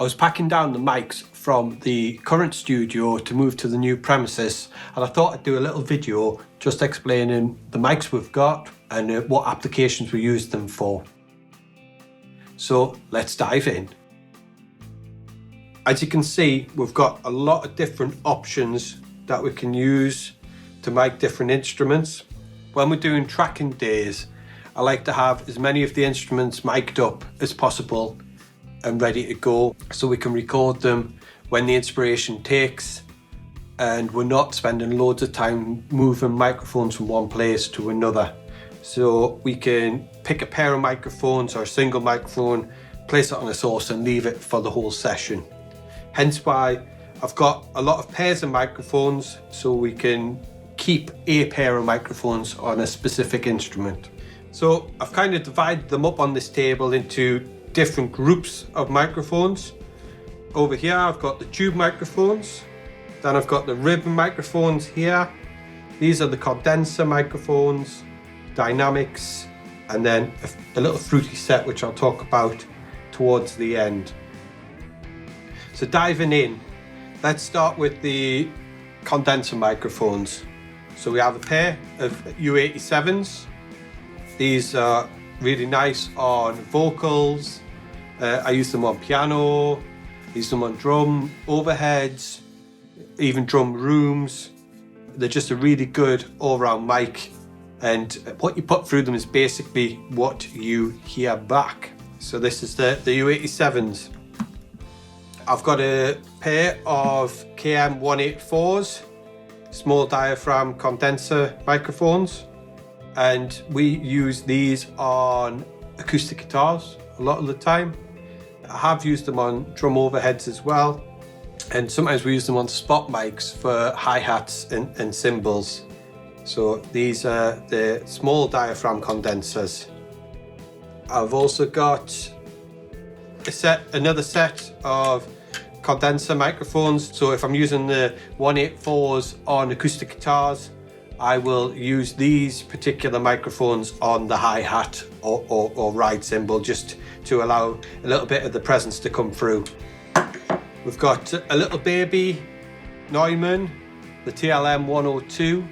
I was packing down the mics from the current studio to move to the new premises, and I thought I'd do a little video just explaining the mics we've got and what applications we use them for. So let's dive in. As you can see, we've got a lot of different options that we can use to mic different instruments. When we're doing tracking days, I like to have as many of the instruments mic'd up as possible and ready to go so we can record them when the inspiration takes and we're not spending loads of time moving microphones from one place to another. So we can pick a pair of microphones or a single microphone, place it on a source and leave it for the whole session. Hence why I've got a lot of pairs of microphones so we can keep a pair of microphones on a specific instrument. So I've kind of divided them up on this table into different groups of microphones. Over here I've got the tube microphones, then I've got the ribbon microphones here. These are the condenser microphones, dynamics, and then a little fruity set which I'll talk about towards the end. So diving in, let's start with the condenser microphones. So we have a pair of U87s. These are really nice on vocals. I use them on piano, I use them on drum overheads, even drum rooms. They're just a really good all-round mic, and what you put through them is basically what you hear back. So this is the U87s. I've got a pair of KM184s, small diaphragm condenser microphones, and we use these on acoustic guitars a lot of the time. I have used them on drum overheads as well, and sometimes we use them on spot mics for hi-hats and cymbals. So these are the small diaphragm condensers. I've also got another set of condenser microphones. So if I'm using the 184s on acoustic guitars, I will use these particular microphones on the hi-hat or ride cymbal just to allow a little bit of the presence to come through. We've got a little baby Neumann, the TLM 102.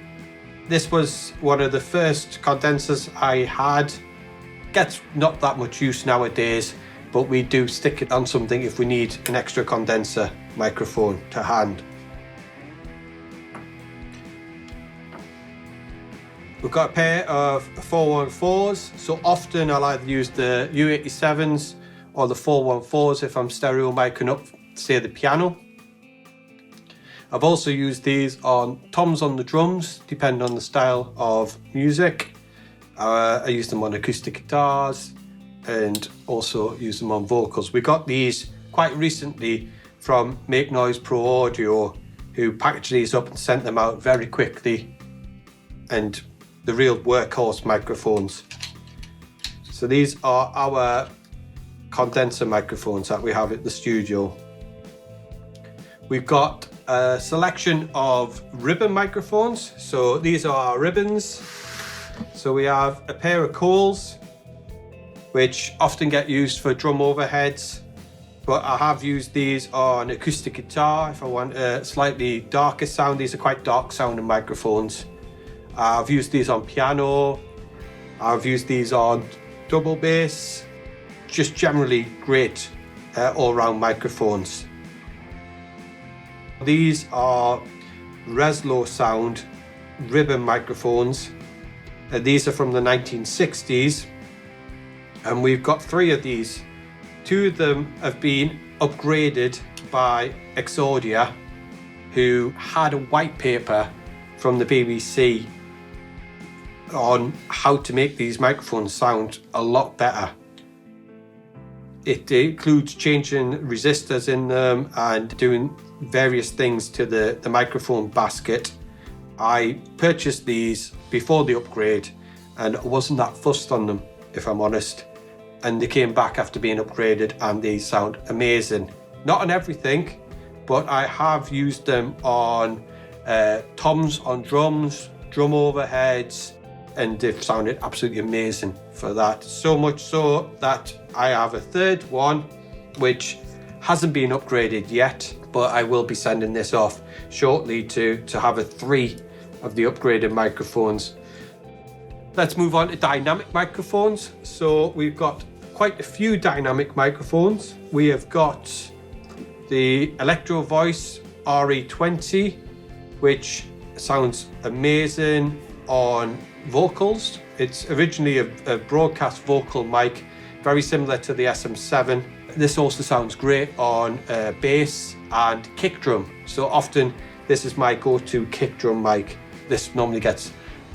This was one of the first condensers I had. Gets not that much use nowadays, but we do stick it on something if we need an extra condenser microphone to hand. We've got a pair of 414s, so often I'll either use the U87s or the 414s if I'm stereo micing up, say, the piano. I've also used these on toms on the drums, depending on the style of music. I use them on acoustic guitars and also use them on vocals. We got these quite recently from Make Noise Pro Audio, who packaged these up and sent them out very quickly, and the real workhorse microphones. So these are our condenser microphones that we have at the studio. We've got a selection of ribbon microphones. So these are our ribbons. So we have a pair of Coles, which often get used for drum overheads, but I have used these on acoustic guitar if I want a slightly darker sound. These are quite dark sounding microphones. I've used these on piano, I've used these on double bass, just generally great all-round microphones. These are Reslo Sound ribbon microphones. These are from the 1960s, and we've got 3 of these. 2 of them have been upgraded by Exaudia, who had a white paper from the BBC on how to make these microphones sound a lot better. It includes changing resistors in them and doing various things to the microphone basket. I purchased these before the upgrade and I wasn't that fussed on them, if I'm honest. And they came back after being upgraded and they sound amazing. Not on everything, but I have used them on toms on drums, drum overheads, and they've sounded absolutely amazing for that. So much so that I have a third one, which hasn't been upgraded yet, but I will be sending this off shortly to have 3 of the upgraded microphones. Let's move on to dynamic microphones. So we've got quite a few dynamic microphones. We have got the Electro Voice RE20, which sounds amazing on vocals. It's originally a broadcast vocal mic, very similar to the SM7. This also sounds great on bass and kick drum. So often this is my go-to kick drum mic. This normally gets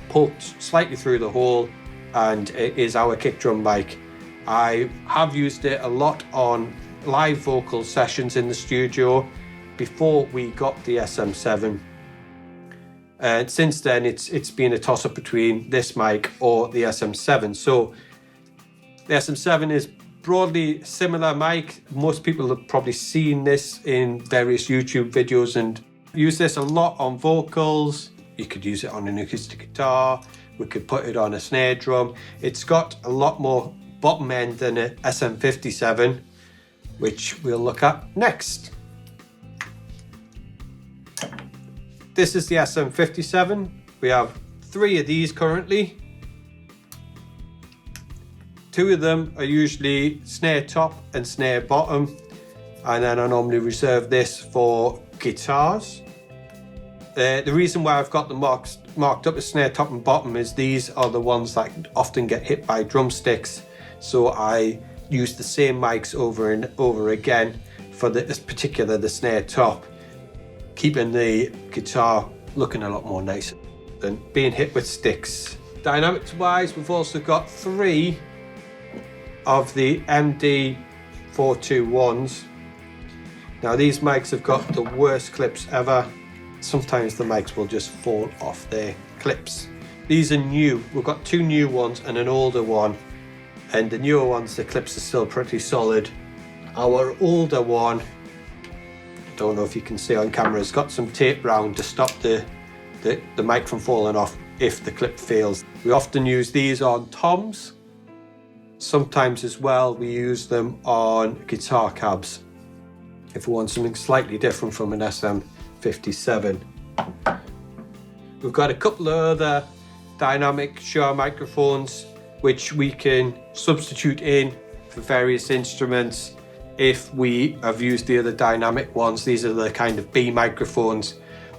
poked slightly through the hole and it is our kick drum mic. I have used it a lot on live vocal sessions in the studio before we got the SM7. And since then it's been a toss-up between this mic or the SM7. So the SM7 is broadly similar mic. Most people have probably seen this in various YouTube videos and use this a lot on vocals. You could use it on an acoustic guitar. We could put it on a snare drum. It's got a lot more bottom end than a SM57, which we'll look at next. This is the SM57. We have 3 of these currently. 2 of them are usually snare top and snare bottom, and then I normally reserve this for guitars. The reason why I've got them marked up as snare top and bottom is these are the ones that often get hit by drumsticks, so I use the same mics over and over again for this particular, the snare top, keeping the guitar looking a lot more nicer than being hit with sticks. Dynamics wise, we've also got 3 of the MD421s. Now these mics have got the worst clips ever. Sometimes the mics will just fall off their clips. These are new. We've got 2 new ones and an older one. And the newer ones, the clips are still pretty solid. Our older one, don't know if you can see on camera, has got some tape round to stop the mic from falling off if the clip fails. We often use these on toms. Sometimes as well we use them on guitar cabs if we want something slightly different from an SM57. We've got a couple of other dynamic Shure microphones which we can substitute in for various instruments if we have used the other dynamic ones. These are the kind of B microphones.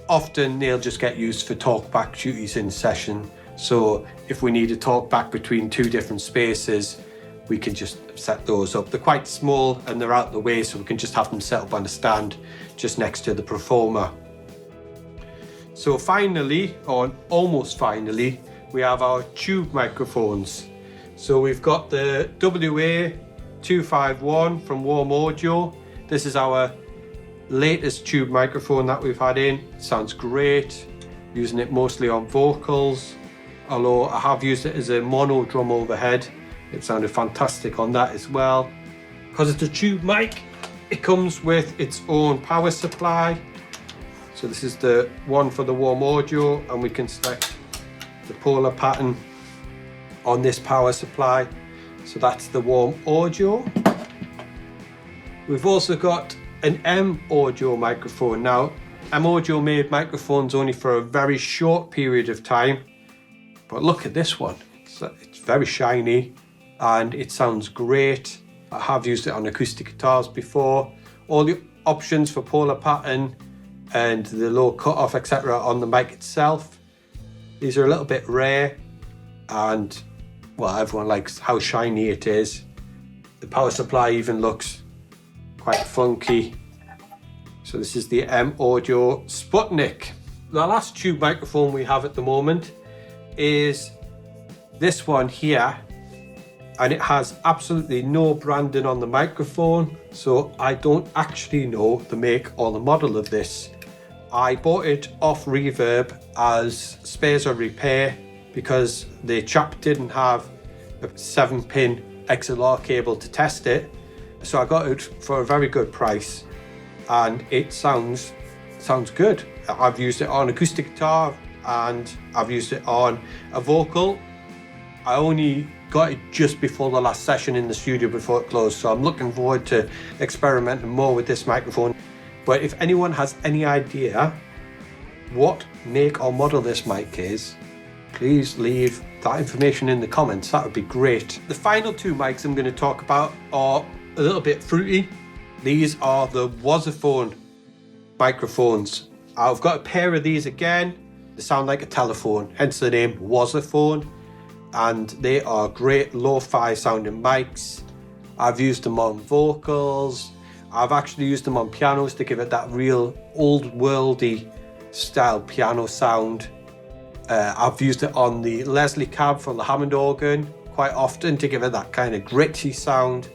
Often they'll just get used for talkback duties in session. So if we need to talk back between 2 different spaces, we can just set those up. They're quite small and they're out of the way, so we can just have them set up on a stand just next to the performer. So finally, or almost finally, we have our tube microphones. So we've got the WA251 from Warm Audio. This is our latest tube microphone that we've had in. It sounds great, using it mostly on vocals, although I have used it as a mono drum overhead. It sounded fantastic on that as well. Because it's a tube mic, it comes with its own power supply. So this is the one for the Warm Audio, and we can select the polar pattern on this power supply. So that's the Warm Audio. We've also got an M Audio microphone. Now, M Audio made microphones only for a very short period of time, but look at this one. It's very shiny and it sounds great. I have used it on acoustic guitars before. All the options for polar pattern and the low cutoff, etc. on the mic itself. These are a little bit rare, and well, everyone likes how shiny it is. The power supply even looks quite funky. So this is the M Audio Sputnik. The last tube microphone we have at the moment is this one here, and it has absolutely no branding on the microphone, so I don't actually know the make or the model of this. I bought it off Reverb as spares or repair because the chap didn't have a 7-pin XLR cable to test it, so I got it for a very good price, and it sounds good. I've used it on acoustic guitar and I've used it on a vocal. I only got it just before the last session in the studio before it closed, so I'm looking forward to experimenting more with this microphone. But if anyone has any idea what make or model this mic is, please leave that information in the comments. That would be great. The final two mics I'm going to talk about are a little bit fruity. These are the Wasaphone microphones. I've got a pair of these again. They sound like a telephone, hence the name Wasaphone, and they are great lo-fi sounding mics. I've used them on vocals. I've actually used them on pianos to give it that real old worldy style piano sound. I've used it on the Leslie cab for the Hammond organ quite often to give it that kind of gritty sound,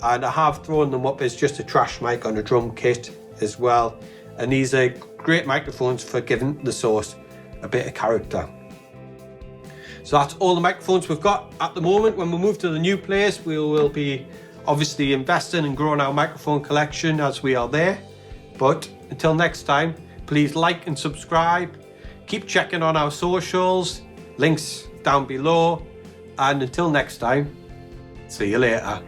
and I have thrown them up as just a trash mic on a drum kit as well. And these are great microphones for giving the Source a bit of character. So that's all the microphones we've got at the moment. When we move to the new place, we will be obviously investing and growing our microphone collection as we are there. But until next time, please like and subscribe. Keep checking on our socials, links down below. And until next time, see you later.